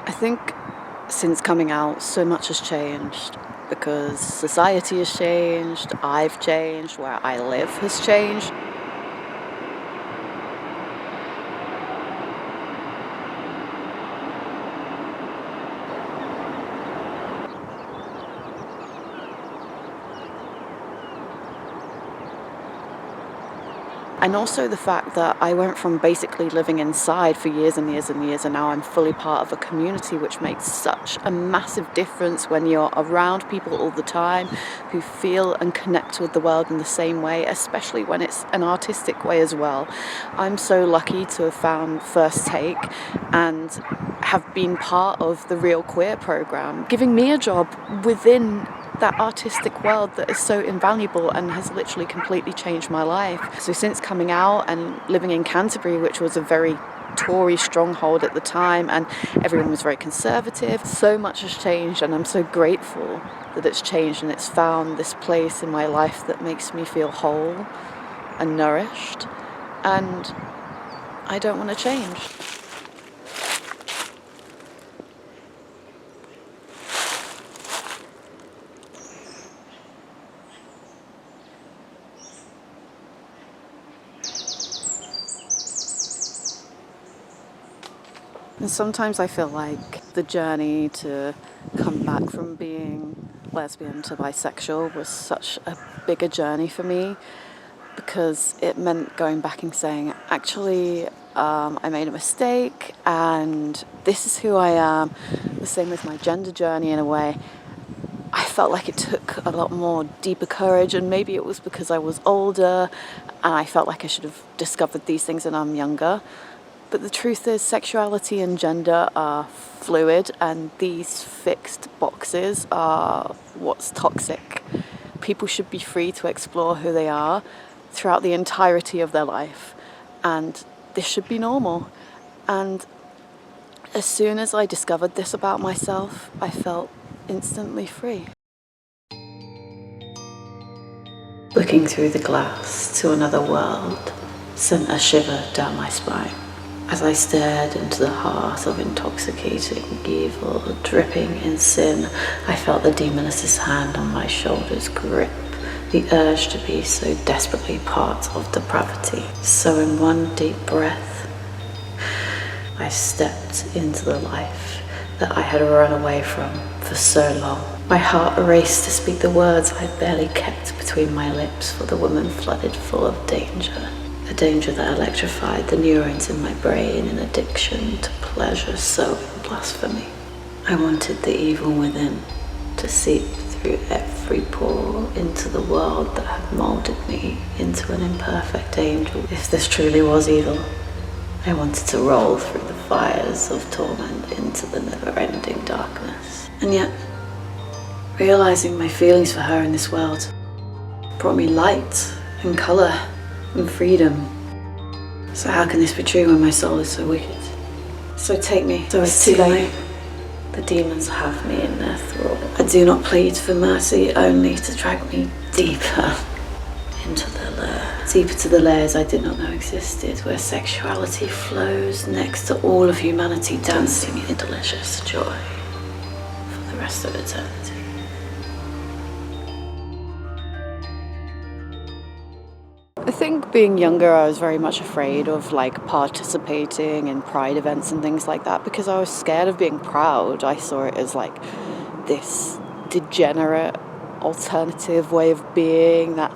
I think since coming out, so much has changed because society has changed, I've changed, where I live has changed. And also the fact that I went from basically living inside for years and years and years, and now I'm fully part of a community, which makes such a massive difference when you're around people all the time who feel and connect with the world in the same way, especially when it's an artistic way as well. I'm so lucky to have found First Take and have been part of the Real Queer program, giving me a job within that artistic world that is so invaluable and has literally completely changed my life. So since coming out and living in Canterbury, which was a very Tory stronghold at the time, and everyone was very conservative, so much has changed, and I'm so grateful that it's changed and it's found this place in my life that makes me feel whole and nourished, and I don't want to change. And sometimes I feel like the journey to come back from being lesbian to bisexual was such a bigger journey for me, because it meant going back and saying, actually, I made a mistake and this is who I am. The same with my gender journey in a way. I felt like it took a lot more deeper courage, and maybe it was because I was older and I felt like I should have discovered these things when I'm younger. But the truth is, sexuality and gender are fluid, and these fixed boxes are what's toxic. People should be free to explore who they are throughout the entirety of their life, and this should be normal. And as soon as I discovered this about myself, I felt instantly free. Looking through the glass to another world sent a shiver down my spine. As I stared into the heart of intoxicating evil, dripping in sin, I felt the demoness's hand on my shoulders grip, the urge to be so desperately part of depravity. So in one deep breath, I stepped into the life that I had run away from for so long. My heart raced to speak the words I barely kept between my lips, for the woman flooded full of danger. A danger that electrified the neurons in my brain, an addiction to pleasure so in blasphemy. I wanted the evil within to seep through every pore into the world that had molded me into an imperfect angel. If this truly was evil, I wanted to roll through the fires of torment into the never-ending darkness. And yet, realizing my feelings for her in this world brought me light and colour and freedom. So how can this be true when my soul is so wicked? So take me. So it's too late. The demons have me in their thrall. I do not plead for mercy, only to drag me deeper into their lair. Deeper to the layers I did not know existed, where sexuality flows next to all of humanity, dancing in delicious joy for the rest of eternity. I think being younger, I was very much afraid of participating in pride events and things like that, because I was scared of being proud. I saw it as this degenerate alternative way of being that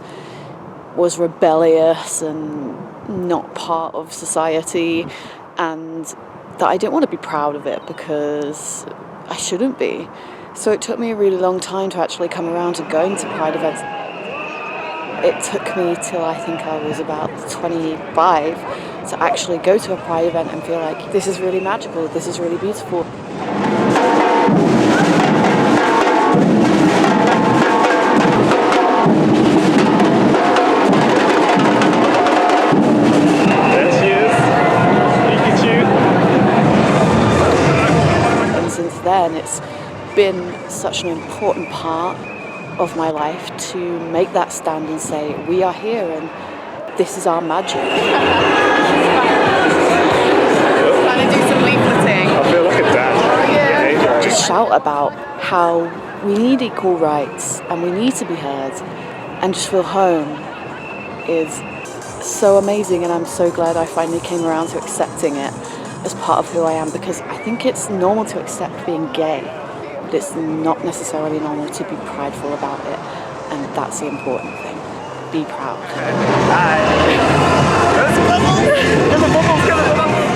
was rebellious and not part of society, and that I didn't want to be proud of it because I shouldn't be. So it took me a really long time to actually come around to going to pride events. It took me till I think I was about 25 to actually go to a pride event and feel like this is really magical, this is really beautiful. And since then it's been such an important part of my life to make that stand and say, we are here and this is our magic. Trying to do some leafleting. I feel like a dad. Yeah. shout about how we need equal rights and we need to be heard and just feel home is so amazing, and I'm so glad I finally came around to accepting it as part of who I am, because I think it's normal to accept being gay, but it's not necessarily normal to be prideful about it, and that's the important thing. Be proud. Hi. There's bubbles! There's a bubbles!